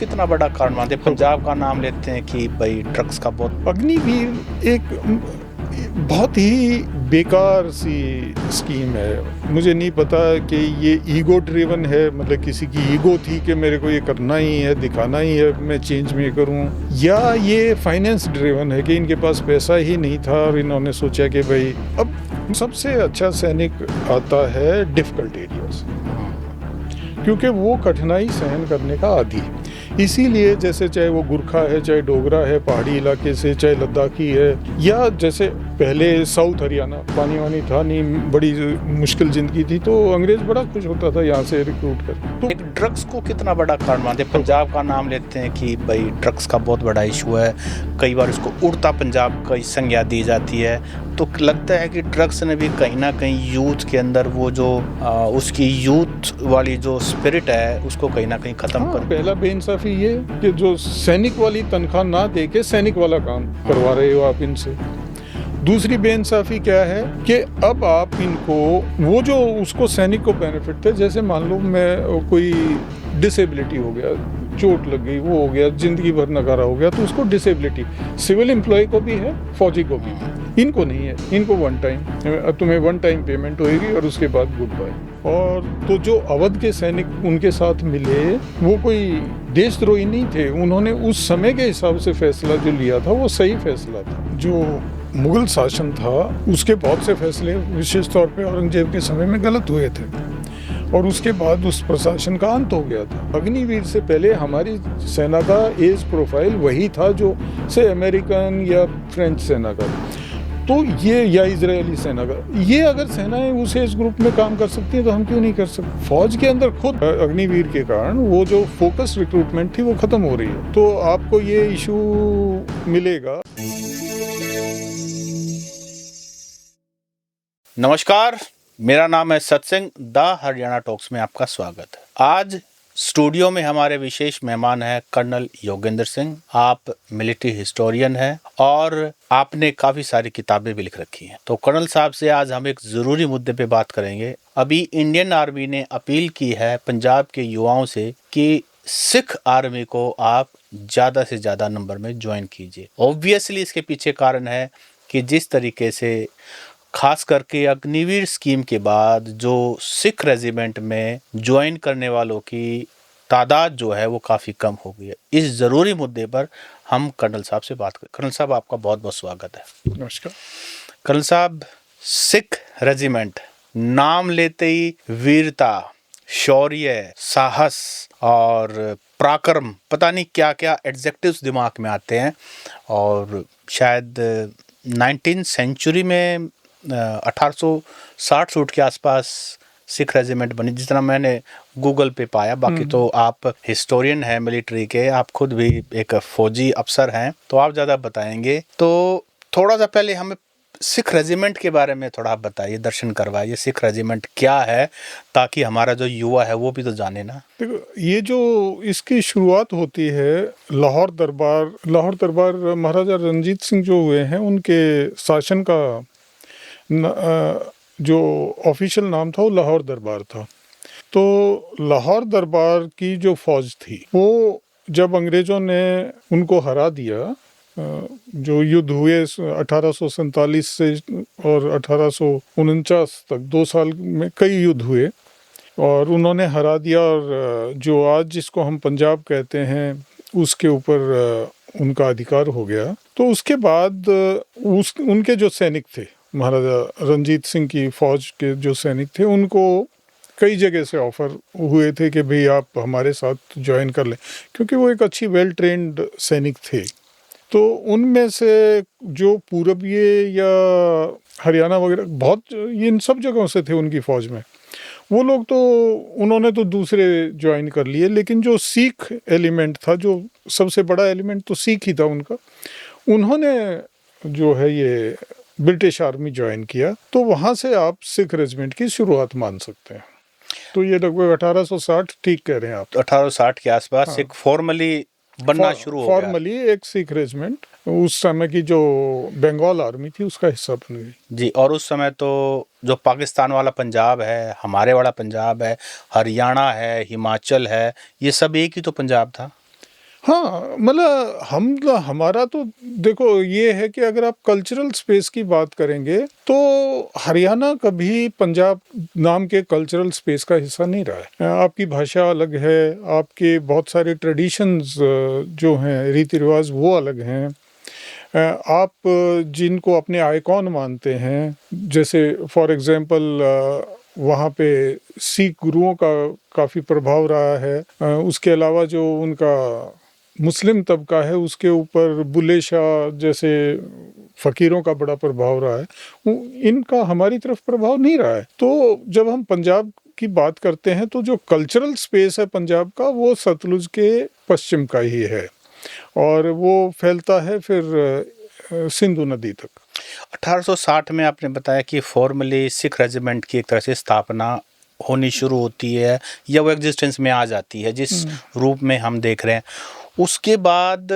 कितना बड़ा कारण मानते हैं? पंजाब का नाम लेते हैं कि भाई ड्रग्स का बहुत। अग्निवीर एक बहुत ही बेकार सी स्कीम है। मुझे नहीं पता कि ये ईगो ड्रिवन है, मतलब किसी की ईगो थी कि मेरे को ये करना ही है, दिखाना ही है, मैं चेंज में करूं, या ये फाइनेंस ड्रिवन है कि इनके पास पैसा ही नहीं था और इन्होंने सोचा कि भाई अब सबसे अच्छा सैनिक आता है डिफिकल्ट एरियाज, क्योंकि वो कठिनाई सहन करने का आदी है। इसीलिए जैसे चाहे वो गुरखा है, चाहे डोगरा है पहाड़ी इलाके से, चाहे लद्दाखी है, या जैसे पहले साउथ हरियाणा पानी वानी था नहीं, बड़ी मुश्किल जिंदगी थी, तो अंग्रेज बड़ा खुश होता था यहाँ से रिक्रूट कर। तो एक ड्रग्स को कितना बड़ा कारण मानते हैं? पंजाब का नाम लेते हैं कि भाई ड्रग्स का बहुत बड़ा इशू है, कई बार इसको उड़ता पंजाब का संज्ञा दी जाती है। तो लगता है कि ड्रग्स ने भी कहीं ना कहीं यूथ के अंदर वो जो उसकी यूथ वाली जो स्पिरिट है उसको कहीं ना कहीं खत्म कर। पहला बेइंसाफी ये कि जो सैनिक वाली तनख्वाह ना दे के सैनिक वाला काम करवा रहे हो आप इनसे। दूसरी बेइंसाफी क्या है कि अब आप इनको वो जो उसको सैनिक को बेनिफिट थे, जैसे मान लो मैं कोई डिसेबिलिटी हो गया, चोट लग गई, वो हो गया, जिंदगी भर नकारा हो गया, तो उसको डिसेबिलिटी सिविल एम्प्लॉय को भी है, फौजी को भी, इनको नहीं है। इनको वन टाइम, तुम्हें वन टाइम पेमेंट होएगी और उसके बाद गुड बाय। और तो जो अवध के सैनिक उनके साथ मिले वो कोई देशद्रोही नहीं थे, उन्होंने उस समय के हिसाब से फैसला जो लिया था वो सही फैसला था। जो मुगल शासन था उसके बहुत से फैसले विशेष तौर पे औरंगजेब के समय में गलत हुए थे और उसके बाद उस प्रशासन का अंत हो गया था। अग्निवीर से पहले हमारी सेना का एज प्रोफाइल वही था जो से अमेरिकन या फ्रेंच सेना का, तो ये या इजरायली सेना का, ये अगर सेनाएं उस एज ग्रुप में काम कर सकती हैं तो हम क्यों नहीं कर सकते। फौज के अंदर खुद अग्निवीर के कारण वो जो फोकस रिक्रूटमेंट थी वो खत्म हो रही है, तो आपको ये इशू मिलेगा। नमस्कार, मेरा नाम है सत्संग, द हरियाणा टॉक्स में आपका स्वागत है। आज स्टूडियो में हमारे विशेष मेहमान हैं कर्नल योगेंद्र सिंह। आप मिलिट्री हिस्टोरियन हैं और आपने काफ़ी सारी किताबें भी लिख रखी हैं। तो कर्नल साहब से आज हम एक ज़रूरी मुद्दे पे बात करेंगे। अभी इंडियन आर्मी ने अपील की है पंजाब के युवाओं से कि सिख आर्मी को आप ज़्यादा से ज़्यादा नंबर में ज्वाइन कीजिए। ऑब्वियसली इसके पीछे कारण है कि जिस तरीके से खास करके अग्निवीर स्कीम के बाद जो सिख रेजिमेंट में ज्वाइन करने वालों की तादाद जो है वो काफ़ी कम हो गई है। इस ज़रूरी मुद्दे पर हम कर्नल साहब से बात करें। कर्नल साहब, आपका बहुत बहुत स्वागत है। नमस्कार। कर्नल साहब, सिख रेजिमेंट नाम लेते ही वीरता, शौर्य, साहस और पराक्रम, पता नहीं क्या क्या एडजेक्टिव्स दिमाग में आते हैं। और शायद 19th सेंचुरी में 1860 के आसपास सिख रेजिमेंट बनी, जितना मैंने गूगल पे पाया। बाकी तो आप हिस्टोरियन हैं मिलिट्री के, आप खुद भी एक फौजी अफसर हैं, तो आप ज़्यादा बताएंगे। तो थोड़ा सा पहले हमें सिख रेजिमेंट के बारे में थोड़ा आप बताइए, दर्शन करवाइए, सिख रेजिमेंट क्या है, ताकि हमारा जो युवा है वो भी तो जाने ना। देखो, ये जो इसकी शुरुआत होती है लाहौर दरबार महाराजा रंजीत सिंह जो हुए हैं उनके शासन का जो ऑफिशियल नाम था वो लाहौर दरबार था। तो लाहौर दरबार की जो फौज थी वो जब अंग्रेज़ों ने उनको हरा दिया, जो युद्ध हुए 1847 से और 1849 तक, 2 साल में कई युद्ध हुए और उन्होंने हरा दिया, और जो आज जिसको हम पंजाब कहते हैं उसके ऊपर उनका अधिकार हो गया। तो उसके बाद उनके जो सैनिक थे, महाराजा रंजीत सिंह की फौज के जो सैनिक थे, उनको कई जगह से ऑफर हुए थे कि भाई आप हमारे साथ ज्वाइन कर लें, क्योंकि वो एक अच्छी वेल ट्रेंड सैनिक थे। तो उनमें से जो पूर्वीय या हरियाणा वगैरह बहुत इन सब जगहों से थे उनकी फ़ौज में, वो लोग तो उन्होंने तो दूसरे ज्वाइन कर लिए, लेकिन जो सिख एलिमेंट था, जो सबसे बड़ा एलिमेंट तो सिख ही था उनका, उन्होंने जो है ये ब्रिटिश आर्मी ज्वाइन किया। तो वहाँ से आप सिख रेजिमेंट की शुरुआत मान सकते हैं। तो ये लगभग 1860, ठीक कह रहे हैं आप, तो 1860 के आसपास हाँ, सिख फॉर्मली बनना शुरू हो गया। फॉर्मली एक सिख रेजिमेंट उस समय की जो बंगाल आर्मी थी उसका हिस्सा बन गई जी। और उस समय तो जो पाकिस्तान वाला पंजाब है, हमारे वाला पंजाब है, हरियाणा है, हिमाचल है, ये सब एक ही तो पंजाब था। हाँ, मतलब हमारा तो देखो ये है कि अगर आप कल्चरल स्पेस की बात करेंगे तो हरियाणा कभी पंजाब नाम के कल्चरल स्पेस का हिस्सा नहीं रहा है। आपकी भाषा अलग है, आपके बहुत सारे ट्रेडिशंस जो हैं, रीति रिवाज वो अलग हैं। आप जिनको अपने आइकॉन मानते हैं, जैसे फॉर एग्जांपल वहाँ पे सिख गुरुओं का काफ़ी प्रभाव रहा है। उसके अलावा जो उनका मुस्लिम तबका है उसके ऊपर बुल्ले शाह जैसे फ़कीरों का बड़ा प्रभाव रहा है। इनका हमारी तरफ प्रभाव नहीं रहा है। तो जब हम पंजाब की बात करते हैं तो जो कल्चरल स्पेस है पंजाब का वो सतलुज के पश्चिम का ही है और वो फैलता है फिर सिंधु नदी तक। 1860 में आपने बताया कि फॉर्मली सिख रेजिमेंट की एक तरह से स्थापना होनी शुरू होती है या वो एग्जिस्टेंस में आ जाती है जिस रूप में हम देख रहे हैं। उसके बाद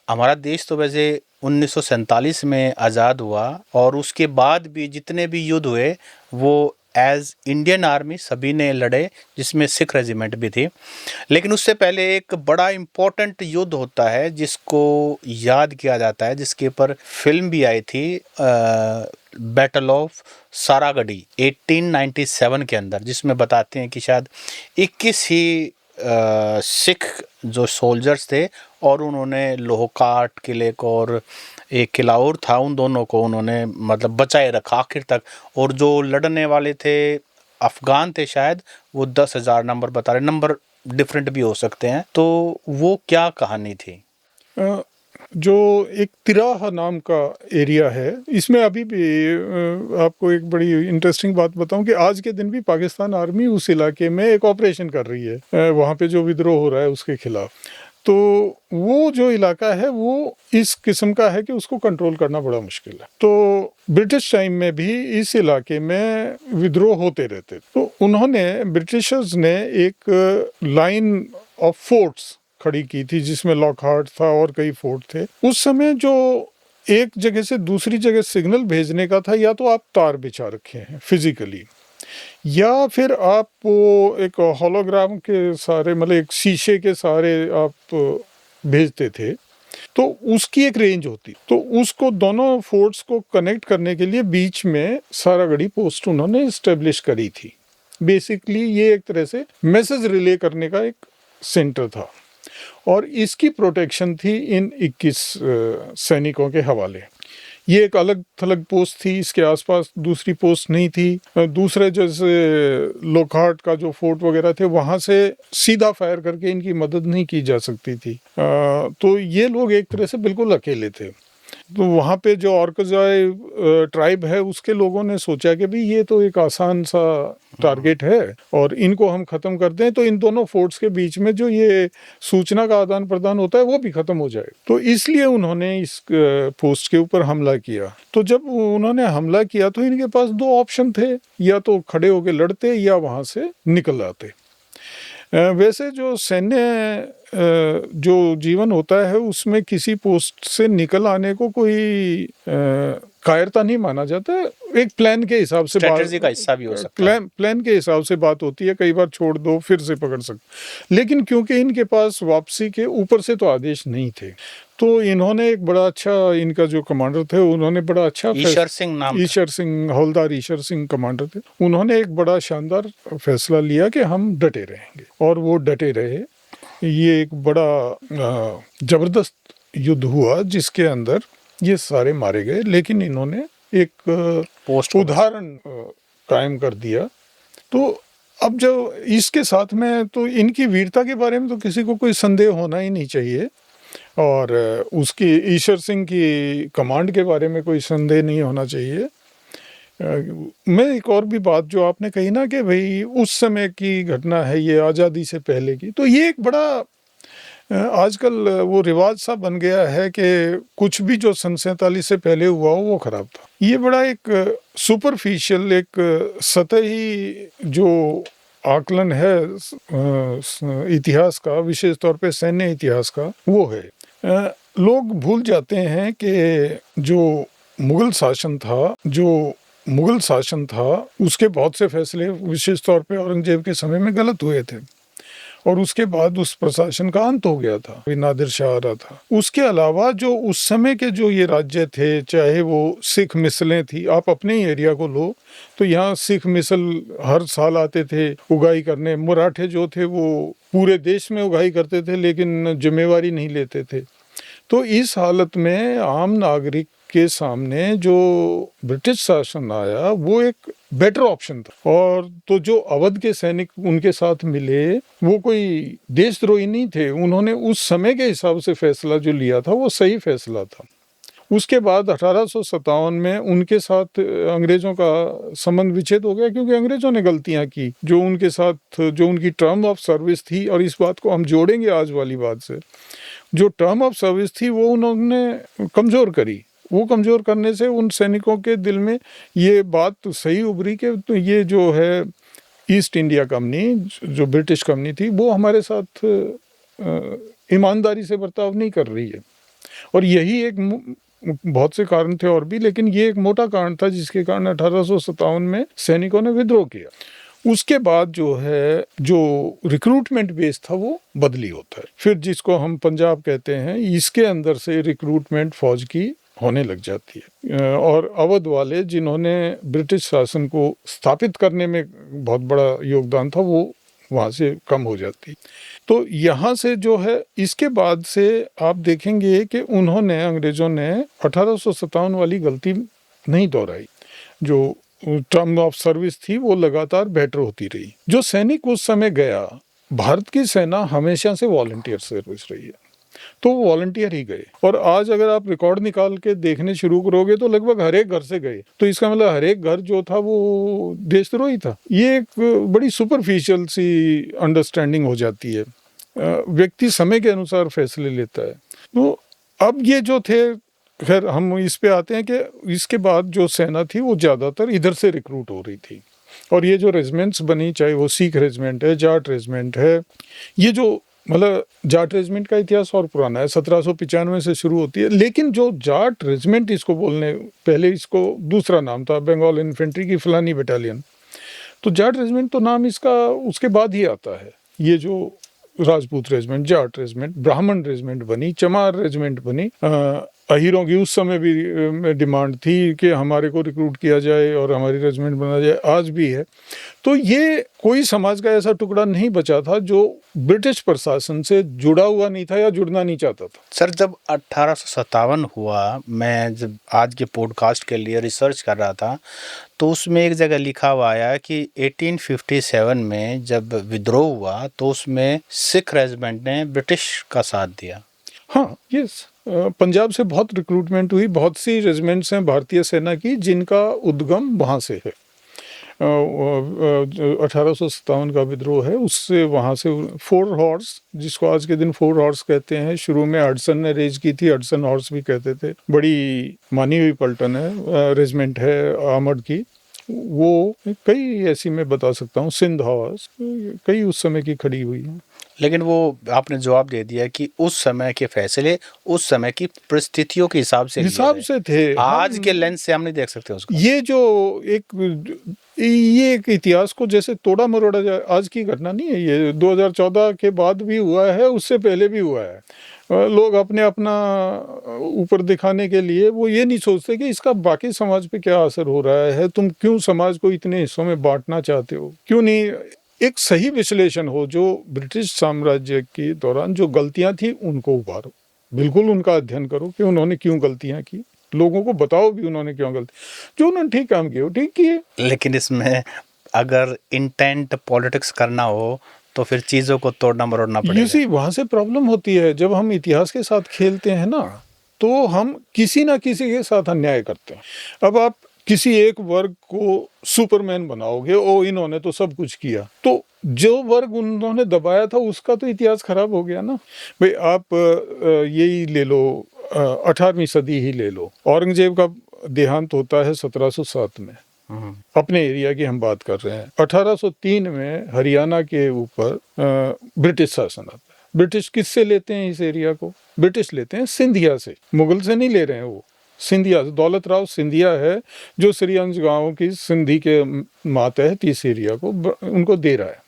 हमारा देश तो वैसे 1947 में आज़ाद हुआ और उसके बाद भी जितने भी युद्ध हुए वो एज इंडियन आर्मी सभी ने लड़े, जिसमें सिख रेजिमेंट भी थी। लेकिन उससे पहले एक बड़ा इम्पोर्टेंट युद्ध होता है जिसको याद किया जाता है, जिसके ऊपर फिल्म भी आई थी, बैटल ऑफ सारागढ़ी 1897 के अंदर, जिसमें बताते हैं कि शायद 21 ही सिख जो सोल्जर्स थे और उन्होंने लोहकाट किले को और एक किला और था, उन दोनों को उन्होंने मतलब बचाए रखा आखिर तक। और जो लड़ने वाले थे अफगान थे शायद, वो 10,000 नंबर बता रहे, नंबर डिफरेंट भी हो सकते हैं। तो वो क्या कहानी थी? जो एक तिराह नाम का एरिया है, इसमें अभी भी आपको एक बड़ी इंटरेस्टिंग बात बताऊं कि आज के दिन भी पाकिस्तान आर्मी उस इलाके में एक ऑपरेशन कर रही है, वहाँ पे जो विद्रोह हो रहा है उसके खिलाफ। तो वो जो इलाका है वो इस किस्म का है कि उसको कंट्रोल करना बड़ा मुश्किल है। तो ब्रिटिश टाइम में भी इस इलाके में विद्रोह होते रहते। तो उन्होंने ब्रिटिशर्स ने एक लाइन ऑफ फोर्ट्स खड़ी की थी जिसमें लॉकहार्ट था और कई फोर्ट थे। उस समय जो एक जगह से दूसरी जगह सिग्नल भेजने का था, या तो आप तार बिछा रखे हैं फिजिकली, या फिर आप वो एक होलोग्राम के सारे मतलब एक शीशे के सारे आप भेजते थे, तो उसकी एक रेंज होती। तो उसको दोनों फोर्ट्स को कनेक्ट करने के लिए बीच में सारागढ़ी पोस्ट उन्होंने एस्टेब्लिश करी थी। बेसिकली ये एक तरह से मैसेज रिले करने का एक सेंटर था और इसकी प्रोटेक्शन थी इन 21 सैनिकों के हवाले। ये एक अलग थलग पोस्ट थी, इसके आसपास दूसरी पोस्ट नहीं थी। दूसरे जैसे लोकहार्ट का जो फोर्ट वगैरह थे वहाँ से सीधा फायर करके इनकी मदद नहीं की जा सकती थी। तो ये लोग एक तरह से बिल्कुल अकेले थे। तो वहाँ पे जो ऑर्कजाई ट्राइब है उसके लोगों ने सोचा कि भाई ये तो एक आसान सा टारगेट है और इनको हम ख़त्म कर दें तो इन दोनों फोर्ट्स के बीच में जो ये सूचना का आदान प्रदान होता है वो भी ख़त्म हो जाए। तो इसलिए उन्होंने इस पोस्ट के ऊपर हमला किया। तो जब उन्होंने हमला किया तो इनके पास दो ऑप्शन थे, या तो खड़े होकर लड़ते या वहाँ से निकल आते। वैसे जो सैन्य जो जीवन होता है उसमें किसी पोस्ट से निकल आने को कोई कायरता नहीं माना जाता। एक प्लान के हिसाब से स्ट्रेटजी का हिस्सा भी हो सकता है। प्लान के हिसाब से बात होती है, कई बार छोड़ दो फिर से पकड़ सकते। लेकिन क्योंकि इनके पास वापसी के ऊपर से तो आदेश नहीं थे, तो इन्होंने एक बड़ा अच्छा, इनका जो कमांडर थे उन्होंने बड़ा अच्छा, ईशर सिंह नाम था। ईशर सिंह, हवलदार ईशर सिंह कमांडर थे। उन्होंने एक बड़ा शानदार फैसला लिया कि हम डटे रहेंगे, और वो डटे रहे। ये एक बड़ा जबरदस्त युद्ध हुआ जिसके अंदर ये सारे मारे गए, लेकिन इन्होंने एक पोस्ट उदाहरण कायम कर दिया। तो अब जो इसके साथ में तो इनकी वीरता के बारे में तो किसी को कोई संदेह होना ही नहीं चाहिए, और उसकी ईशर सिंह की कमांड के बारे में कोई संदेह नहीं होना चाहिए। मैं एक और भी बात जो आपने कही ना कि भाई उस समय की घटना है, ये आज़ादी से पहले की, तो ये एक बड़ा आजकल वो रिवाज सा बन गया है कि कुछ भी जो सन 47 से पहले हुआ हो वो खराब था। ये बड़ा एक सुपरफिशियल, एक सतही जो आकलन है इतिहास का, विशेष तौर पे सैन्य इतिहास का, वो है। लोग भूल जाते हैं कि जो मुगल शासन था उसके बहुत से फैसले विशेष तौर पे औरंगजेब के समय में गलत हुए थे, और उसके बाद उस प्रशासन का अंत हो गया था, नादिर शाह आ रहा था। उसके अलावा जो उस समय के जो ये राज्य थे, चाहे वो सिख मिसलें थी, आप अपने ही एरिया को लो तो यहाँ सिख मिसल हर साल आते थे उगाई करने। मराठे जो थे वो पूरे देश में उगाई करते थे लेकिन जिम्मेवारी नहीं लेते थे। तो इस हालत में आम नागरिक के सामने जो ब्रिटिश शासन आया वो एक बेटर ऑप्शन था। और तो जो अवध के सैनिक उनके साथ मिले वो कोई देशद्रोही नहीं थे, उन्होंने उस समय के हिसाब से फैसला जो लिया था वो सही फैसला था। उसके बाद 1857 में उनके साथ अंग्रेजों का संबंध विच्छेद हो गया क्योंकि अंग्रेजों ने गलतियां की जो उनके साथ, जो उनकी टर्म ऑफ सर्विस थी, और इस बात को हम जोड़ेंगे आज वाली बात से, जो टर्म ऑफ सर्विस थी वो उन्होंने कमज़ोर करी। वो कमज़ोर करने से उन सैनिकों के दिल में ये बात तो सही उभरी कि तो ये जो है ईस्ट इंडिया कंपनी, जो ब्रिटिश कंपनी थी, वो हमारे साथ ईमानदारी से बर्ताव नहीं कर रही है। और यही एक, बहुत से कारण थे और भी, लेकिन ये एक मोटा कारण था जिसके कारण 1857 में सैनिकों ने विद्रोह किया। उसके बाद जो है, जो रिक्रूटमेंट बेस था वो बदली होता है। फिर जिसको हम पंजाब कहते हैं, इसके अंदर से रिक्रूटमेंट फौज की होने लग जाती है। और अवध वाले जिन्होंने ब्रिटिश शासन को स्थापित करने में बहुत बड़ा योगदान था, वो वहाँ से कम हो जाती। तो यहाँ से जो है, इसके बाद से आप देखेंगे कि उन्होंने, अंग्रेजों ने 1857 वाली गलती नहीं दोहराई। जो टर्म ऑफ सर्विस थी वो लगातार बेटर होती रही। जो सैनिक उस समय गया, भारत की सेना हमेशा से वॉलंटियर सर्विस रही है, तो वो वॉलंटियर ही गए। और आज अगर आप रिकॉर्ड निकाल के देखने शुरू करोगे तो लगभग हर एक घर से गए। तो इसका मतलब हर एक घर जो था वो देशद्रोही था। ये एक बड़ी सुपरफिशियल सी अंडरस्टैंडिंग हो जाती है। व्यक्ति समय के अनुसार फैसले लेता है। तो अब ये जो थे, खैर हम इस पे आते हैं कि इसके बाद जो सेना थी वो ज़्यादातर इधर से रिक्रूट हो रही थी। और ये जो रेजिमेंट्स बनी, चाहे वो सिख रेजिमेंट है, जाट रेजिमेंट है, ये जो, मतलब जाट रेजिमेंट का इतिहास और पुराना है, 1795 से शुरू होती है। लेकिन जो जाट रेजिमेंट, इसको बोलने पहले इसको दूसरा नाम था, बंगाल इन्फेंट्री की फलानी बटालियन। तो जाट रेजिमेंट तो नाम इसका उसके बाद ही आता है। ये जो राजपूत रेजिमेंट, जाट रेजिमेंट, ब्राह्मण रेजिमेंट बनी, चमार रेजिमेंट बनी। अहीरों की उस समय भी डिमांड थी कि हमारे को रिक्रूट किया जाए और हमारी रेजिमेंट बना जाए, आज भी है। तो ये कोई समाज का ऐसा टुकड़ा नहीं बचा था जो ब्रिटिश प्रशासन से जुड़ा हुआ नहीं था या जुड़ना नहीं चाहता था। सर, जब 1857 हुआ, मैं जब आज के पॉडकास्ट के लिए रिसर्च कर रहा था तो उसमें एक जगह लिखा हुआ आया कि 1857 में जब विद्रोह हुआ तो उसमें सिख रेजिमेंट ने ब्रिटिश का साथ दिया। हाँ, यस, पंजाब से बहुत रिक्रूटमेंट हुई। बहुत सी रेजिमेंट्स हैं भारतीय सेना की जिनका उद्गम वहाँ से है। 1857 का विद्रोह है, उससे वहाँ से 4 हॉर्स, जिसको आज के दिन 4 हॉर्स कहते हैं, शुरू में हडसन ने रेज की थी, हडसन हॉर्स भी कहते थे, बड़ी मानी हुई पलटन है, रेजिमेंट है आर्मर्ड की। वो कई ऐसी मैं बता सकता हूँ, सिंध हॉर्स कई उस समय की खड़ी हुई है। लेकिन वो आपने जवाब दे दिया कि उस समय के फैसले उस समय की परिस्थितियों के हिसाब से थे। आज के लेंस से हम नहीं देख सकते उसको। ये जो एक इतिहास को जैसे तोड़ा मरोड़ा जाए, आज की घटना नहीं है ये, 2014 के बाद भी हुआ है, उससे पहले भी हुआ है। लोग अपने अपना ऊपर दिखाने के लिए वो ये नहीं सोचते कि इसका बाकी समाज पे क्या असर हो रहा है। तुम क्यों समाज को इतने हिस्सों में बांटना चाहते हो? क्यों नहीं एक सही विश्लेषण हो? जो ब्रिटिश साम्राज्य के दौरान जो गलतियां थी उनको उभारो, बिल्कुल उनका अध्ययन करो कि उन्होंने क्यों गलतियां की, लोगों को बताओ भी उन्होंने क्यों गलती, जो उन्होंने ठीक काम किए वो ठीक किए। लेकिन इसमें अगर इंटेंट पॉलिटिक्स करना हो तो फिर चीज़ों को तोड़ना मरोड़ना पड़ेगा। वहाँ से प्रॉब्लम होती है। जब हम इतिहास के साथ खेलते हैं ना, तो हम किसी ना किसी के साथ अन्याय करते हैं। अब आप किसी एक वर्ग को सुपरमैन बनाओगे, ओ इन्होंने तो सब कुछ किया, तो जो वर्ग उन्होंने दबाया था उसका तो इतिहास खराब हो गया ना भाई। आप यही ले लो, 18वीं सदी ही ले लो, औरंगजेब का देहांत होता है 1707 में। अपने एरिया की हम बात कर रहे हैं। 1803 में हरियाणा के ऊपर ब्रिटिश शासन आता है। ब्रिटिश किससे लेते हैं इस एरिया को? ब्रिटिश लेते हैं सिंधिया से, मुगल से नहीं ले रहे हैं। वो सिंधिया, दौलत राव सिंधिया है जो श्रीअंज गांव की सिंधी के मातहत इस एरिया को उनको दे रहा है।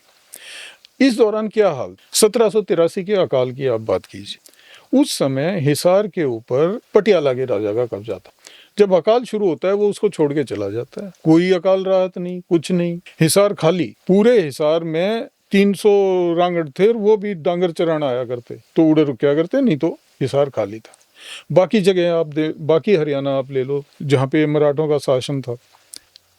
इस दौरान क्या हाल, 1783 के अकाल की आप बात कीजिए। उस समय हिसार के ऊपर पटियाला के राजा का कब्जा था। जब अकाल शुरू होता है वो उसको छोड़ के चला जाता है, कोई अकाल राहत नहीं, कुछ नहीं, हिसार खाली। पूरे हिसार में 300 रांगड़ थे, वो भी डांगर चराना आया करते तो उड़े रुकया करते, नहीं तो हिसार खाली था। बाकी जगह बाकी हरियाणा आप ले लो, जहाँ पे मराठों का शासन था,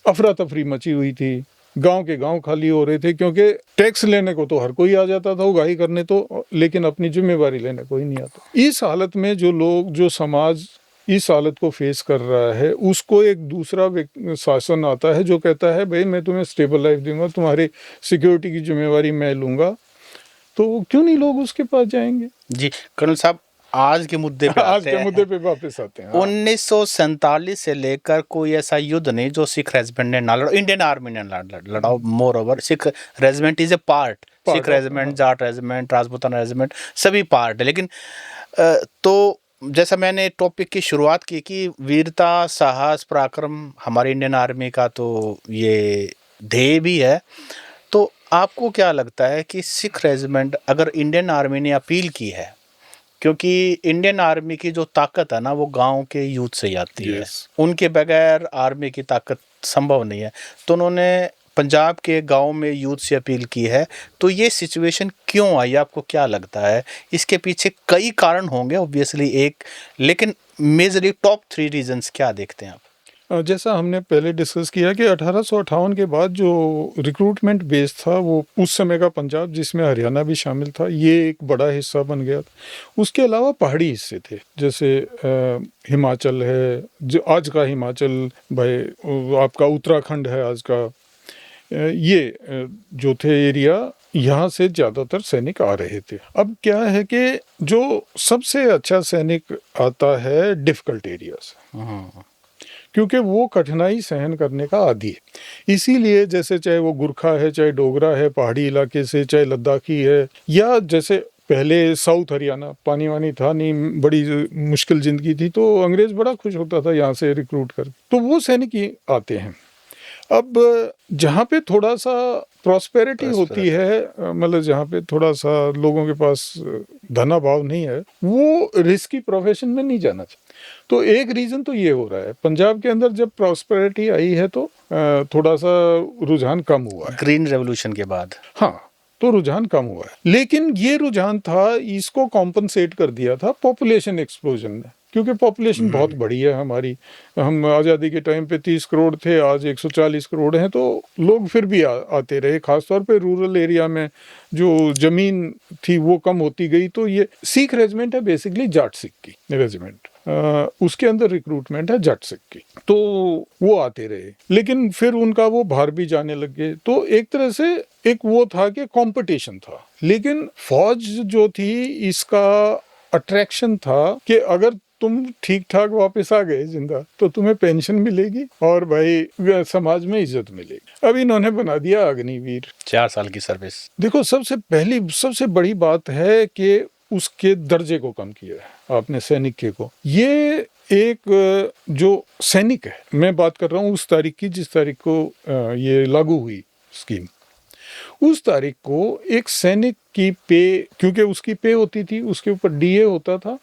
अफरा तफरी मची हुई थी, गांव के गांव खाली हो रहे थे, क्योंकि टैक्स लेने को तो हर कोई आ जाता था उगाही करने तो, लेकिन अपनी जिम्मेवारी लेने कोई नहीं आता। इस हालत में जो समाज इस हालत को फेस कर रहा है, उसको एक दूसरा शासन आता है जो कहता है भाई मैं तुम्हें स्टेबल लाइफ दूंगा, तुम्हारी सिक्योरिटी की जिम्मेवारी मैं लूंगा, तो क्यों नहीं लोग उसके पास जाएंगे। जी कर्नल साहब, आज के मुद्दे पे आज आते के हैं। मुद्दे पे वापस आते हैं। 1947 से लेकर कोई ऐसा युद्ध नहीं जो सिख रेजिमेंट ने ना लड़ा, इंडियन आर्मी ने लड़ा। More over Sikh regiment is a part, Sikh regiment, Jat regiment, Rajputana regiment सभी पार्ट है। लेकिन तो जैसा मैंने टॉपिक की शुरुआत की कि वीरता, साहस, पराक्रम हमारी इंडियन आर्मी का तो ये ध्येय भी है, तो आपको क्या लगता है कि सिख रेजिमेंट अगर इंडियन आर्मी ने अपील की है, क्योंकि इंडियन आर्मी की जो ताकत है ना वो गांव के यूथ से ही आती है, उनके बगैर आर्मी की ताकत संभव नहीं है, तो उन्होंने पंजाब के गांव में यूथ से अपील की है, तो ये सिचुएशन क्यों आई, आपको क्या लगता है? इसके पीछे कई कारण होंगे ऑब्वियसली एक, लेकिन मेजरली टॉप 3 रीजंस क्या देखते हैं आप? जैसा हमने पहले डिस्कस किया कि 1858 के बाद जो रिक्रूटमेंट बेस था वो उस समय का पंजाब, जिसमें हरियाणा भी शामिल था, ये एक बड़ा हिस्सा बन गया था। उसके अलावा पहाड़ी हिस्से थे, जैसे हिमाचल है, जो आज का हिमाचल, भाई आपका उत्तराखंड है आज का, ये जो थे एरिया, यहाँ से ज़्यादातर सैनिक आ रहे थे। अब क्या है कि जो सबसे अच्छा सैनिक आता है डिफ़िकल्ट एरिया से, क्योंकि वो कठिनाई सहन करने का आदी है। इसीलिए जैसे चाहे वो गुरखा है, चाहे डोगरा है पहाड़ी इलाके से, चाहे लद्दाखी है, या जैसे पहले साउथ हरियाणा पानी वानी था नहीं, बड़ी मुश्किल ज़िंदगी थी, तो अंग्रेज़ बड़ा खुश होता था यहाँ से रिक्रूट कर, तो वो सैनिक ही आते हैं। अब जहाँ पे थोड़ा सा प्रॉस्पेरिटी होती है, मतलब जहाँ पे थोड़ा सा लोगों के पास धनाभाव नहीं है, वो रिस्की प्रोफेशन में नहीं जाना चाहिए। तो एक रीज़न तो ये हो रहा है, पंजाब के अंदर जब प्रॉस्पेरिटी आई है तो थोड़ा सा रुझान कम हुआ है, ग्रीन रेवोल्यूशन के बाद। हाँ, तो रुझान कम हुआ है। लेकिन ये रुझान था, इसको कॉम्पनसेट कर दिया था पॉपुलेशन एक्सप्लोजन ने, क्योंकि पॉपुलेशन बहुत बड़ी है हमारी। हम आज़ादी के टाइम पे 30 करोड़ थे, आज 140 करोड़ हैं, तो लोग फिर भी आते रहे। खासतौर पे रूरल एरिया में जो ज़मीन थी वो कम होती गई। तो ये सिख रेजिमेंट है, बेसिकली जाट सिख की रेजिमेंट, उसके अंदर रिक्रूटमेंट है जाट सिख की, तो वो आते रहे। लेकिन फिर उनका वो बाहर भी जाने लग गए, तो एक तरह से एक वो था कि कंपटीशन था। लेकिन फौज जो थी, इसका अट्रैक्शन था कि अगर तुम ठीक ठाक वापस आ गए जिंदा तो तुम्हें पेंशन मिलेगी और भाई समाज में इज्जत मिलेगी। अब इन्होंने बना दिया अग्निवीर, 4 साल की सर्विस। देखो, सबसे बड़ी बात है कि उसके दर्जे को कम किया है आपने, सैनिक के को। ये एक जो सैनिक है, मैं बात कर रहा हूँ उस तारीख की जिस तारीख को ये लागू हुई स्कीम, उस तारीख को एक सैनिक की पे, क्योंकि उसकी पे होती थी, उसके ऊपर डीए होता था,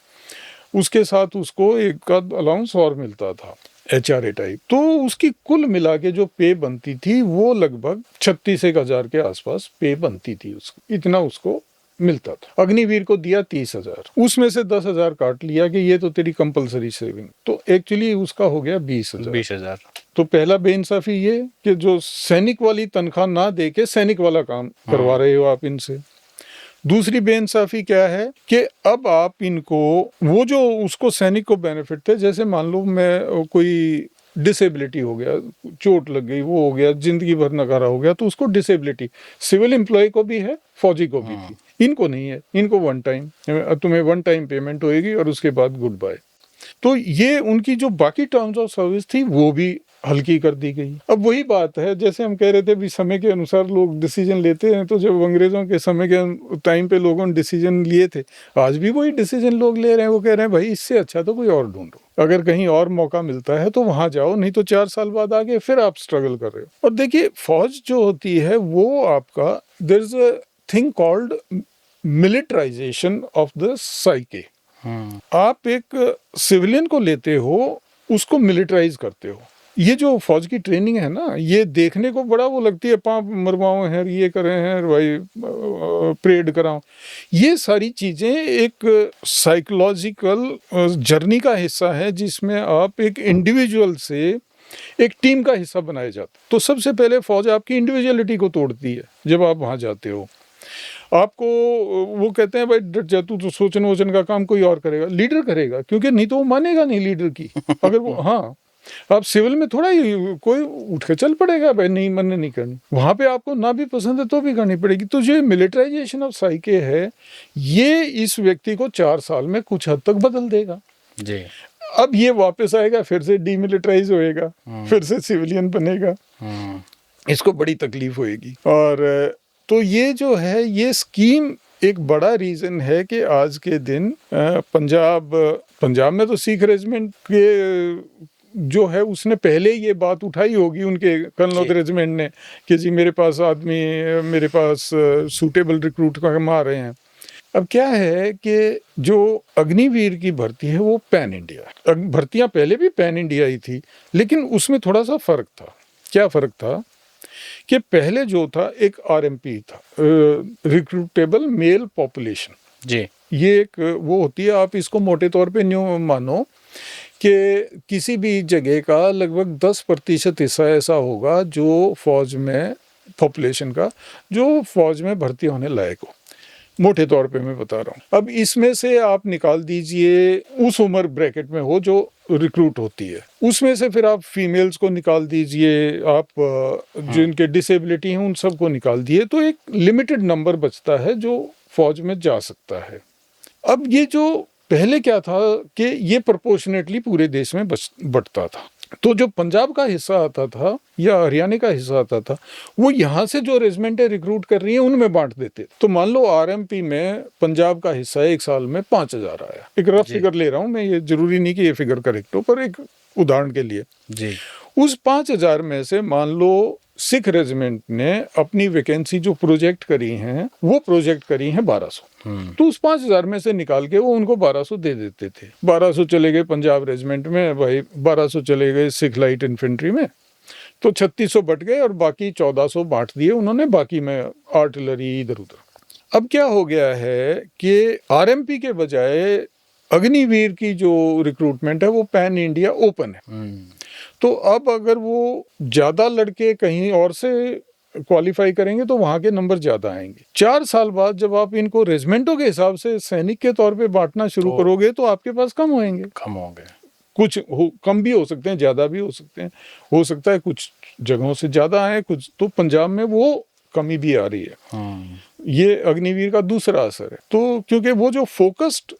उसके साथ उसको एक अलाउंस और मिलता था, HRA टाइप। तो उसकी कुल मिला के जो पे बनती थी वो लगभग 36,000 के आसपास पे बनती थी उसको, इतना उसको मिलता था। अग्निवीर को दिया 30,000, उसमें से 10,000 काट लिया कि ये तो तेरी कंपलसरी सेविंग, तो एक्चुअली उसका हो गया 20,000। तो पहला बेइंसाफी ये कि जो सैनिक वाली तनख्वाह ना दे के सैनिक वाला काम करवा रहे हो आप इनसे। दूसरी बेइंसाफी क्या है कि अब आप इनको, वो जो उसको सैनिक को बेनिफिट थे, जैसे मान लो मैं कोई डिसेबिलिटी हो गया, चोट लग गई, वो हो गया, जिंदगी भर नकारा हो गया, तो उसको डिसेबिलिटी सिविल एम्प्लॉय को भी है, फौजी को भी थी, इनको नहीं है। इनको वन टाइम, तुम्हें वन टाइम पेमेंट होएगी और उसके बाद गुड बाय। तो ये उनकी जो बाकी टर्म्स ऑफ सर्विस थी वो भी हल्की कर दी गई। अब वही बात है, जैसे हम कह रहे थे भी समय के अनुसार लोग डिसीजन लेते हैं, तो जब अंग्रेजों के समय के टाइम पे लोगों ने डिसीजन लिए थे, आज भी वही डिसीजन लोग ले रहे हैं। वो कह रहे हैं भाई इससे अच्छा तो कोई और ढूंढो, अगर कहीं और मौका मिलता है तो वहां जाओ, नहीं तो 4 साल बाद आगे फिर आप स्ट्रगल कर रहे हो। और देखिए, फौज जो होती है वो आपका, there is a thing called militarization of the psyche. आप एक सिविलियन को लेते हो, उसको मिलिटराइज करते हो। ये जो फौज की ट्रेनिंग है ना, ये देखने को बड़ा वो लगती है, पाँव मरवाओ हैं, ये करें हैं भाई, परेड कराओ। ये सारी चीजें एक साइकोलॉजिकल जर्नी का हिस्सा है, जिसमें आप एक इंडिविजुअल से एक टीम का हिस्सा बनाए जाते। तो सबसे पहले फौज आपकी इंडिविजुअलिटी को तोड़ती है जब आप वहां जाते हो। आपको वो कहते हैं भाई डट जा, तू तो सोचन वोचन का काम कोई और करेगा, लीडर करेगा, क्योंकि नहीं तो वो मानेगा नहीं लीडर की। अगर वो हाँ, आप सिविल में थोड़ा ही कोई उठ के चल पड़ेगा भाई, नहीं मैंने नहीं करनी, वहां पे आपको ना भी पसंद है तो भी करनी पड़ेगी। तो जो मिलिटराइजेशन ऑफ साइके है, ये इस व्यक्ति को 4 साल में कुछ हद तक बदल देगा जी। अब ये वापस आएगा, फिर से डीमिलिटराइज होएगा, फिर से सिविलियन बनेगा, इसको बड़ी तकलीफ होएगी। और तो ये जो है, ये स्कीम एक बड़ा रीजन है कि आज के दिन पंजाब में तो सिख रेजिमेंट के जो है, उसने पहले ये बात उठाई होगी उनके कर्नल ऑफ द रेजिमेंट ने कि जी मेरे पास आदमी, मेरे पास सूटेबल रिक्रूट कम आ रहे हैं। अब क्या है कि जो अग्निवीर की भर्ती है वो पैन इंडिया, भर्तियां पहले भी पैन इंडिया ही थी, लेकिन उसमें थोड़ा सा फर्क था। क्या फर्क था कि पहले जो था एक आरएमपी था, रिक्रूटेबल मेल पॉपुलेशन जी। ये एक वो होती है, आप इसको मोटे तौर पे न्यू मानो कि किसी भी जगह का लगभग 10% हिस्सा ऐसा होगा जो फौज में, पॉपुलेशन का, जो फौज में भर्ती होने लायक हो। मोटे तौर पे मैं बता रहा हूँ। अब इसमें से आप निकाल दीजिए, उस उम्र ब्रैकेट में हो जो रिक्रूट होती है, उसमें से फिर आप फीमेल्स को निकाल दीजिए, आप जिनके डिसेबिलिटी हैं उन सबको निकाल दिए, तो एक लिमिटेड नंबर बचता है जो फौज में जा सकता है। अब ये जो पहले क्या था कि ये प्रोपोर्शनेटली पूरे देश में बंटता था, तो जो पंजाब का हिस्सा आता था या हरियाणा का हिस्सा आता था, वो यहाँ से जो रेजिमेंटें रिक्रूट कर रही हैं उनमें बांट देते। तो मान लो आरएमपी में पंजाब का हिस्सा एक साल में 5000 आया, एक रफ फिगर ले रहा हूँ मैं, ये जरूरी नहीं कि ये फिगर करेक्ट हो, पर एक उदाहरण के लिए जी। उस 5000 में से मान लो सिख रेजिमेंट ने अपनी वैकेंसी जो प्रोजेक्ट करी हैं, वो प्रोजेक्ट करी हैं 1200, तो उस 5000 में से निकाल के वो उनको 1200 दे देते थे। 1200 चले गए पंजाब रेजिमेंट में भाई, 1200 चले गए सिख लाइट इन्फेंट्री में, तो 3600 बट गए और बाकी 1400 बांट दिए उन्होंने, बाकी में आर्टिलरी इधर उधर। अब क्या हो गया है कि आरएमपी के बजाय अग्निवीर की जो रिक्रूटमेंट है वो पैन इंडिया ओपन है। तो अब अगर वो ज्यादा लड़के कहीं और से क्वालिफाई करेंगे तो वहां के नंबर ज्यादा आएंगे। 4 साल बाद जब आप इनको रेजिमेंटों के हिसाब से सैनिक के तौर पे बांटना शुरू करोगे तो आपके पास कम होंगे, कम होंगे, कुछ कम भी हो सकते हैं, ज्यादा भी हो सकते हैं, हो सकता है कुछ जगहों से ज्यादा आए कुछ, तो पंजाब में वो कमी भी आ रही है। ये अग्निवीर का दूसरा असर है। तो क्योंकि वो जो फोकस्ड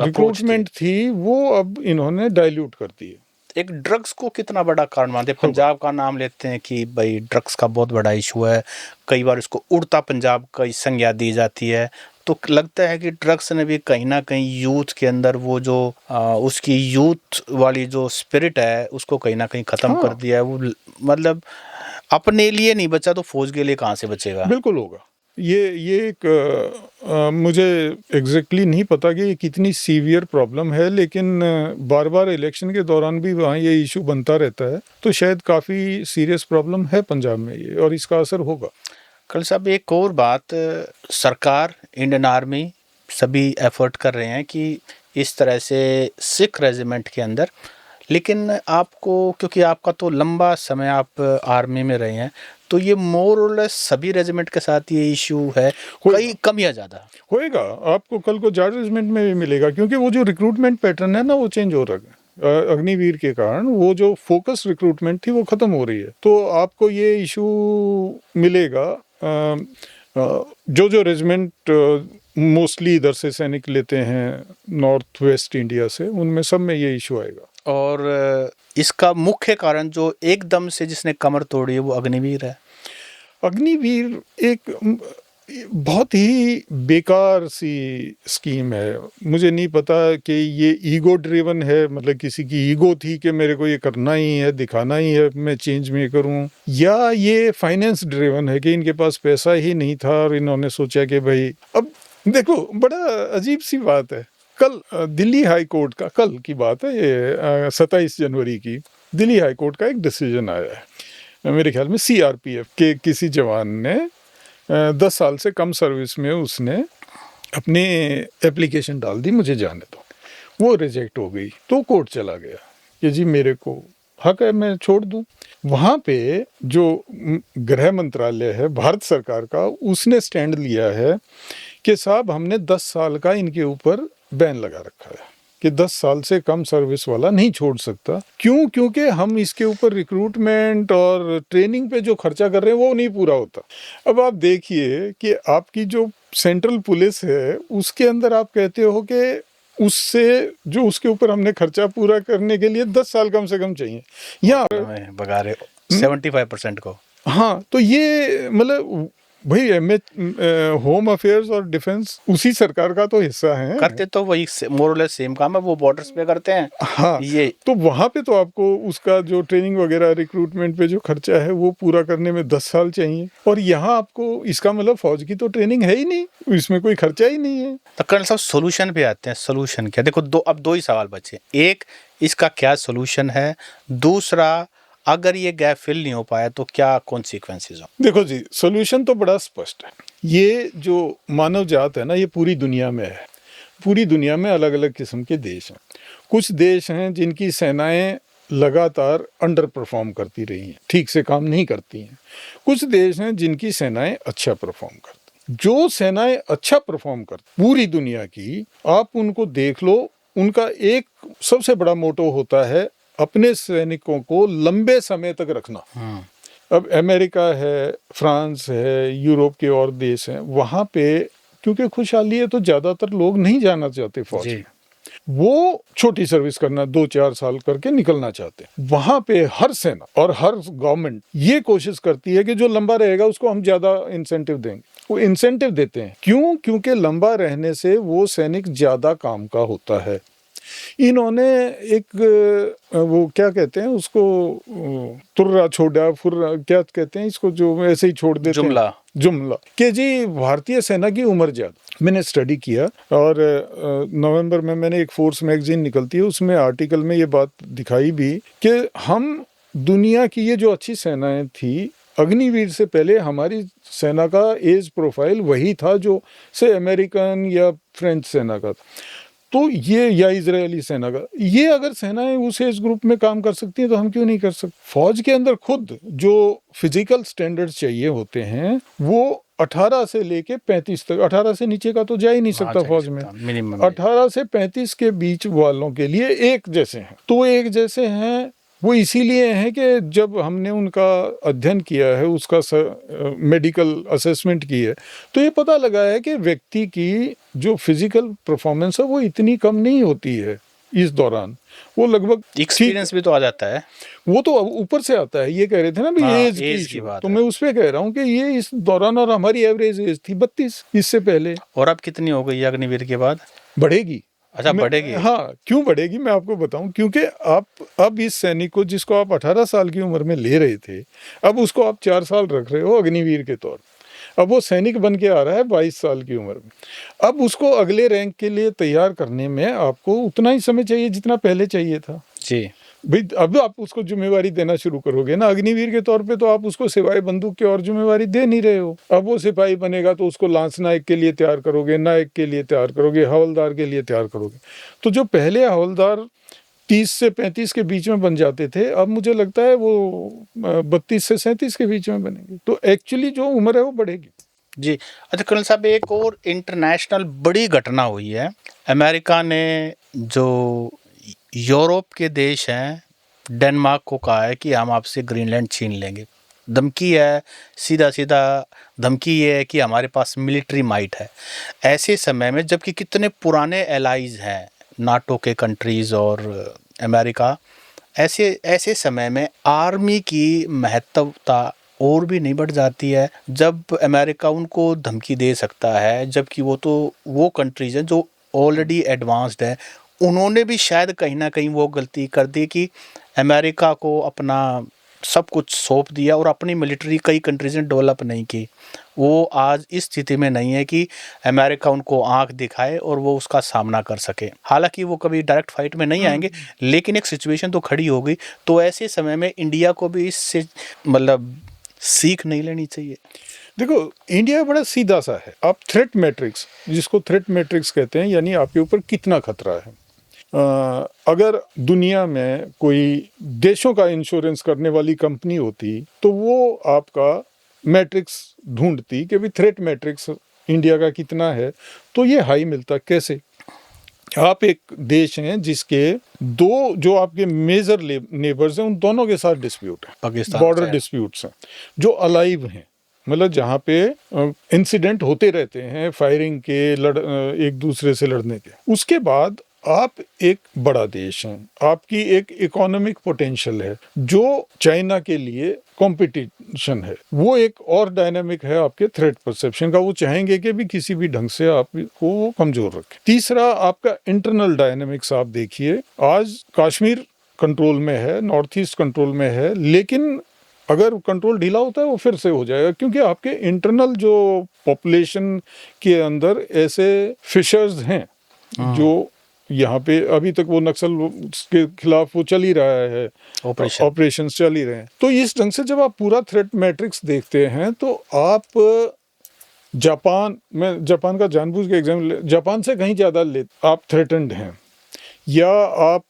रिक्रूटमेंट थी वो अब इन्होंने डाइल्यूट कर दी है। एक ड्रग्स को कितना बड़ा कारण मानते हैं? पंजाब का नाम लेते हैं कि भाई ड्रग्स का बहुत बड़ा इशू है, कई बार इसको उड़ता पंजाब का संज्ञा दी जाती है, तो लगता है कि ड्रग्स ने भी कहीं ना कहीं यूथ के अंदर वो जो उसकी यूथ वाली जो स्पिरिट है उसको कहीं ना कहीं खत्म कर दिया है। वो मतलब अपने लिए नहीं बचा तो फौज के लिए कहाँ से बचेगा? बिल्कुल होगा। ये एक मुझे एग्जैक्टली नहीं पता कि ये कितनी सीवियर प्रॉब्लम है, लेकिन बार बार इलेक्शन के दौरान भी वहाँ ये इशू बनता रहता है, तो शायद काफ़ी सीरियस प्रॉब्लम है पंजाब में ये, और इसका असर होगा। कल साहब एक और बात, सरकार, इंडियन आर्मी सभी एफर्ट कर रहे हैं कि इस तरह से सिख रेजिमेंट के अंदर, लेकिन आपको, क्योंकि आपका तो लंबा समय आप आर्मी में रहे हैं, तो ये मोर और लेस सभी रेजिमेंट के साथ ये इशू है, कई कम या ज़्यादा होएगा। आपको कल को जाट रेजिमेंट में भी मिलेगा, क्योंकि वो जो रिक्रूटमेंट पैटर्न है ना वो चेंज हो रहा है। अग्निवीर के कारण वो जो फोकस रिक्रूटमेंट थी वो खत्म हो रही है, तो आपको ये इशू मिलेगा। जो रेजिमेंट मोस्टली इधर से सैनिक लेते हैं नॉर्थ वेस्ट इंडिया से, उनमें सब में ये इशू आएगा। और इसका मुख्य कारण जो एकदम से जिसने कमर तोड़ी है वो अग्निवीर है। अग्निवीर बहुत ही बेकार सी स्कीम है। मुझे नहीं पता कि ये ईगो ड्रिवन है, मतलब किसी की ईगो थी कि मेरे को ये करना ही है, दिखाना ही है, मैं चेंज में करूं, या ये फाइनेंस ड्रिवन है कि इनके पास पैसा ही नहीं था और इन्होंने सोचा कि भाई, अब देखो बड़ा अजीब सी बात है। कल दिल्ली हाई कोर्ट का, कल की बात है ये, 27 जनवरी की, दिल्ली हाई कोर्ट का एक डिसीजन आया है, मेरे ख्याल में सीआरपीएफ के किसी जवान ने 10 साल से कम सर्विस में उसने अपनी एप्लीकेशन डाल दी, मुझे जाने दो, वो रिजेक्ट हो गई, तो कोर्ट चला गया कि जी मेरे को हक है, मैं छोड़ दूं। वहाँ पे जो गृह मंत्रालय है भारत सरकार का, उसने स्टैंड लिया है कि साहब हमने 10 साल का इनके ऊपर बैन लगा रखा है कि 10 साल से कम सर्विस वाला नहीं छोड़ सकता। क्यों? क्योंकि हम इसके ऊपर रिक्रूटमेंट और ट्रेनिंग पे जो खर्चा कर रहे हैं वो नहीं पूरा होता। अब आप देखिए कि आपकी जो सेंट्रल पुलिस है उसके अंदर आप कहते हो कि उससे जो उसके ऊपर हमने खर्चा पूरा करने के लिए 10 साल कम से कम चाहिए, या भगा रहे 75% को। हाँ, तो ये मतलब भाई होम अफेयर्स और डिफेंस उसी सरकार का तो हिस्सा है, करते तो वही मोरलेस सेम काम है, वो बॉर्डर्स पे करते हैं। हाँ, ये तो वहाँ पे तो आपको उसका जो ट्रेनिंग वगैरह रिक्रूटमेंट पे जो खर्चा है वो पूरा करने में 10 साल चाहिए, और यहाँ आपको इसका मतलब फौज की तो ट्रेनिंग है ही नहीं, इसमें कोई खर्चा ही नहीं है। तो कर्नल साहब सोल्यूशन पे आते हैं। सोल्यूशन क्या? देखो अब दो ही सवाल बचे। एक, इसका क्या सोल्यूशन है? दूसरा, अगर ये गैप फिल नहीं हो पाया तो क्या कॉन्सिक्वेंसेज हो? देखो जी, सोल्यूशन तो बड़ा स्पष्ट है। ये जो मानव जात है ना, ये पूरी दुनिया में है, पूरी दुनिया में अलग अलग किस्म के देश हैं। कुछ देश हैं जिनकी सेनाएं लगातार अंडर परफॉर्म करती रही हैं, ठीक से काम नहीं करती हैं। कुछ देश हैं जिनकी सेनाएं अच्छा परफॉर्म करती। जो सेनाएं अच्छा परफॉर्म करती पूरी दुनिया की, आप उनको देख लो, उनका एक सबसे बड़ा मोटो होता है अपने सैनिकों को लंबे समय तक रखना। अब अमेरिका है, फ्रांस है, यूरोप के और देश हैं, वहाँ पे क्योंकि खुशहाली है तो ज़्यादातर लोग नहीं जाना चाहते फौज में, वो छोटी सर्विस करना 2-4 साल करके निकलना चाहते हैं। वहाँ पे हर सेना और हर गवर्नमेंट ये कोशिश करती है कि जो लंबा रहेगा उसको हम ज़्यादा इंसेंटिव देंगे। वो इंसेंटिव देते हैं, क्यों? क्योंकि लंबा रहने से वो सैनिक ज़्यादा काम का होता है। इन्होंने एक वो क्या कहते हैं उसको, तुर्रा छोड़ा फुर्रा, क्या कहते हैं इसको, जो ऐसे ही छोड़ देते हैं, जुमला, कि जी भारतीय सेना की उम्र ज्यादा। मैंने स्टडी किया और नवंबर में मैंने एक फोर्स मैगजीन निकलती है, उसमें आर्टिकल में ये बात दिखाई भी कि हम दुनिया की ये जो अच्छी सेनाएं थी, अग्निवीर से पहले हमारी सेना का एज प्रोफाइल वही था जो से अमेरिकन या फ्रेंच सेना का था, तो ये, या इजरायली सेना का। ये अगर सेनाएं उस एज ग्रुप में काम कर सकती हैं तो हम क्यों नहीं कर सकते? फौज के अंदर खुद जो फिजिकल स्टैंडर्ड्स चाहिए होते हैं वो 18 से लेके 35 तक, 18 से नीचे का तो जा ही नहीं सकता फौज में, 18 से 35 के बीच वालों के लिए एक जैसे हैं। तो एक जैसे हैं वो इसीलिए है कि जब हमने उनका अध्ययन किया है, उसका मेडिकल असेसमेंट की है, तो ये पता लगा है कि व्यक्ति की जो फिजिकल परफॉर्मेंस है वो इतनी कम नहीं होती है इस दौरान, वो लगभग एक्सपीरियंस भी तो आ जाता है, वो तो ऊपर से आता है। ये कह रहे थे ना भी एज की बात, तो मैं उस पर कह रहा हूँ कि ये इस दौरान, और हमारी एवरेज एज थी 32 इससे पहले। और अब कितनी हो गई अग्निवीर के बाद? बढ़ेगी। अच्छा, बढ़ेगी? हाँ, क्यों बढ़ेगी मैं आपको बताऊं, क्योंकि आप अब इस सैनिक को जिसको आप 18 साल की उम्र में ले रहे थे, अब उसको आप 4 साल रख रहे हो अग्निवीर के तौर, अब वो सैनिक बन के आ रहा है 22 साल की उम्र में। अब उसको अगले रैंक के लिए तैयार करने में आपको उतना ही समय चाहिए जितना पहले चाहिए था जी भाई। अब आप उसको जिम्मेवारी देना शुरू करोगे ना अग्निवीर के तौर पे, तो आप उसको सिवाय बंदूक के और जिम्मेवारी दे नहीं रहे हो। अब वो सिपाही बनेगा तो उसको लांस नायक के लिए तैयार करोगे, नायक के लिए तैयार करोगे, हवलदार के लिए तैयार करोगे। तो जो पहले हवलदार 30 से 35 के बीच में बन जाते थे, अब मुझे लगता है वो 32 से 37 के बीच में बनेंगे। तो एक्चुअली जो उम्र है वो बढ़ेगी। जी। अच्छा कर्नल साहब, एक और इंटरनेशनल बड़ी घटना हुई है। अमेरिका ने जो यूरोप के देश हैं, डेनमार्क को कहा है कि हम आपसे ग्रीनलैंड छीन लेंगे। धमकी है, सीधा सीधा धमकी ये है कि हमारे पास मिलिट्री माइट है। ऐसे समय में जबकि कितने पुराने एलाइज हैं नाटो के कंट्रीज़ और अमेरिका, ऐसे समय में आर्मी की महत्वता और भी नहीं बढ़ जाती है जब अमेरिका उनको धमकी दे सकता है, जबकि वो कंट्रीज हैं जो ऑलरेडी एडवांस्ड है। उन्होंने भी शायद कहीं ना कहीं वो गलती कर दी कि अमेरिका को अपना सब कुछ सौंप दिया और अपनी मिलिट्री कई कंट्रीज ने डेवलप नहीं की। वो आज इस स्थिति में नहीं है कि अमेरिका उनको आंख दिखाए और वो उसका सामना कर सके। हालांकि वो कभी डायरेक्ट फाइट में नहीं आएंगे, लेकिन एक सिचुएशन तो खड़ी हो गई। तो ऐसे समय में इंडिया को भी इससे मतलब सीख नहीं लेनी चाहिए। देखो, इंडिया बड़ा सीधा सा है। आप थ्रेट मैट्रिक्स, जिसको थ्रेट मैट्रिक्स कहते हैं, यानी आपके ऊपर कितना खतरा है। अगर दुनिया में कोई देशों का इंश्योरेंस करने वाली कंपनी होती तो वो आपका मैट्रिक्स ढूंढती कि भी थ्रेट मैट्रिक्स इंडिया का कितना है, तो ये हाई मिलता। कैसे? आप एक देश हैं जिसके दो जो आपके मेजर नेबर्स हैं, उन दोनों के साथ डिस्प्यूट है, पाकिस्तान बॉर्डर से। डिस्प्यूट्स हैं जो अलाइव हैं, मतलब जहाँ पे इंसिडेंट होते रहते हैं फायरिंग के, एक दूसरे से लड़ने के। उसके बाद आप एक बड़ा देश हैं, आपकी एक इकोनॉमिक पोटेंशियल है जो चाइना के लिए कंपटीशन है, वो एक और डायनामिक है आपके थ्रेट परसेप्शन का। वो चाहेंगे कि भी किसी भी ढंग से आपको वो कमजोर रखे। तीसरा, आपका इंटरनल डायनामिक्स आप देखिए। आज कश्मीर कंट्रोल में है, नॉर्थ ईस्ट कंट्रोल में है, लेकिन अगर कंट्रोल ढीला होता है वो फिर से हो जाएगा, क्योंकि आपके इंटरनल जो पॉपुलेशन के अंदर ऐसे फिशर्स हैं जो यहाँ पे अभी तक वो नक्सल के खिलाफ वो चल ही रहा है, ऑपरेशन चल ही रहे हैं। तो इस ढंग से जब आप पूरा थ्रेट मैट्रिक्स देखते हैं तो आप जापान का जानबूझ के एग्जाम्पल, जापान से कहीं ज़्यादा आप थ्रेटेंड हैं, या आप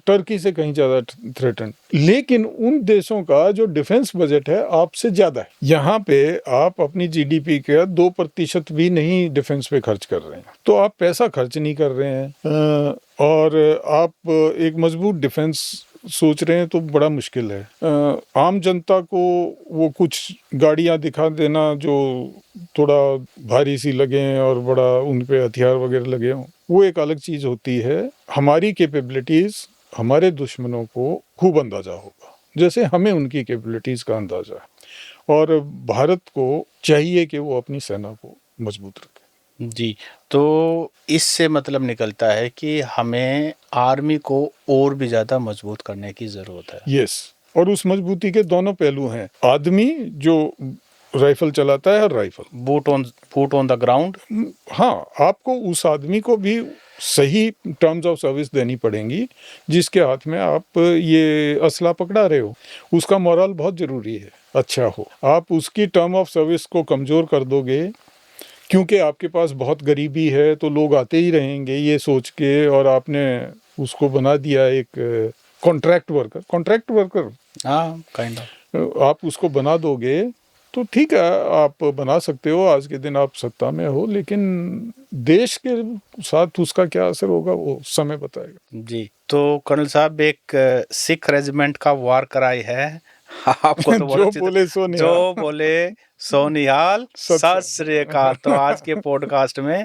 टर्की से कहीं ज़्यादा थ्रेटेंड, लेकिन उन देशों का जो डिफेंस बजट है आपसे ज़्यादा है। यहाँ पे आप अपनी जीडीपी का 2% भी नहीं डिफेंस पे खर्च कर रहे हैं, तो आप पैसा खर्च नहीं कर रहे हैं और आप एक मजबूत डिफेंस सोच रहे हैं, तो बड़ा मुश्किल है। आम जनता को वो कुछ गाड़ियाँ दिखा देना जो थोड़ा भारी सी लगे और बड़ा उन पे हथियार वगैरह लगे हों, वो एक अलग चीज़ होती है। हमारी कैपेबिलिटीज़ हमारे दुश्मनों को खूब अंदाज़ा होगा, जैसे हमें उनकी कैपेबिलिटीज़ का अंदाज़ा है, और भारत को चाहिए कि वो अपनी सेना को मजबूत रखे। जी, तो इससे मतलब निकलता है कि हमें आर्मी को और भी ज़्यादा मजबूत करने की ज़रूरत है। यस, और उस मजबूती के दोनों पहलू हैं। आदमी जो राइफल चलाता है, rifle, boot on the ground. हाँ, आपको उस आदमी को भी सही टर्म्स ऑफ सर्विस देनी पड़ेंगी जिसके हाथ में आप ये असला पकड़ा रहे हो। उसका मोरल बहुत ज़रूरी है, अच्छा हो। आप उसकी टर्म ऑफ सर्विस को कमज़ोर कर दोगे क्योंकि आपके पास बहुत गरीबी है, तो लोग आते ही रहेंगे ये सोच के, और आपने उसको बना दिया एक कॉन्ट्रैक्ट वर्कर। हाँ, काइंड ऑफ। आप उसको बना दोगे तो ठीक है, आप बना सकते हो, आज के दिन आप सत्ता में हो, लेकिन देश के साथ उसका क्या असर होगा वो समय बताएगा। जी, तो कर्नल साहब, एक सिख रेजिमेंट का वार कराई है आपको तो जो बोले सो निहाल। जो बोले सो निहाल, सत श्री अकाल। तो आज के पॉडकास्ट में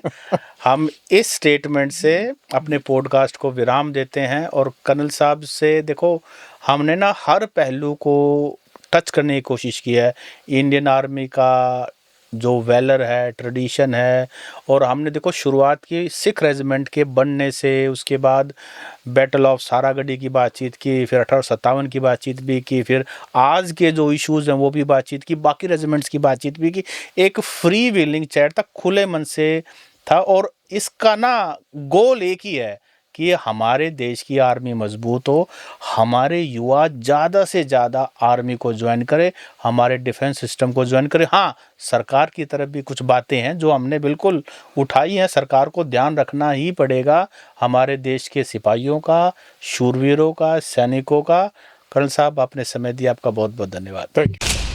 हम इस स्टेटमेंट से अपने पॉडकास्ट को विराम देते हैं। और कर्नल साहब से देखो, हमने ना हर पहलू को टच करने की कोशिश की है। इंडियन आर्मी का जो वेलर है, ट्रेडिशन है, और हमने देखो शुरुआत की सिख रेजिमेंट के बनने से, उसके बाद बैटल ऑफ सारागढ़ी की बातचीत की, फिर 1857 की बातचीत भी की, फिर आज के जो इश्यूज़ हैं वो भी बातचीत की, बाकी रेजिमेंट्स की बातचीत भी की। एक फ्री विलिंग चैट था, खुले मन से था, और इसका ना गोल एक ही है कि हमारे देश की आर्मी मजबूत हो, हमारे युवा ज़्यादा से ज़्यादा आर्मी को ज्वाइन करे, हमारे डिफेंस सिस्टम को ज्वाइन करे। हाँ, सरकार की तरफ भी कुछ बातें हैं जो हमने बिल्कुल उठाई हैं। सरकार को ध्यान रखना ही पड़ेगा हमारे देश के सिपाहियों का, शूरवीरों का, सैनिकों का। कर्नल साहब, आपने समय दिया, आपका बहुत बहुत धन्यवाद। Thank you.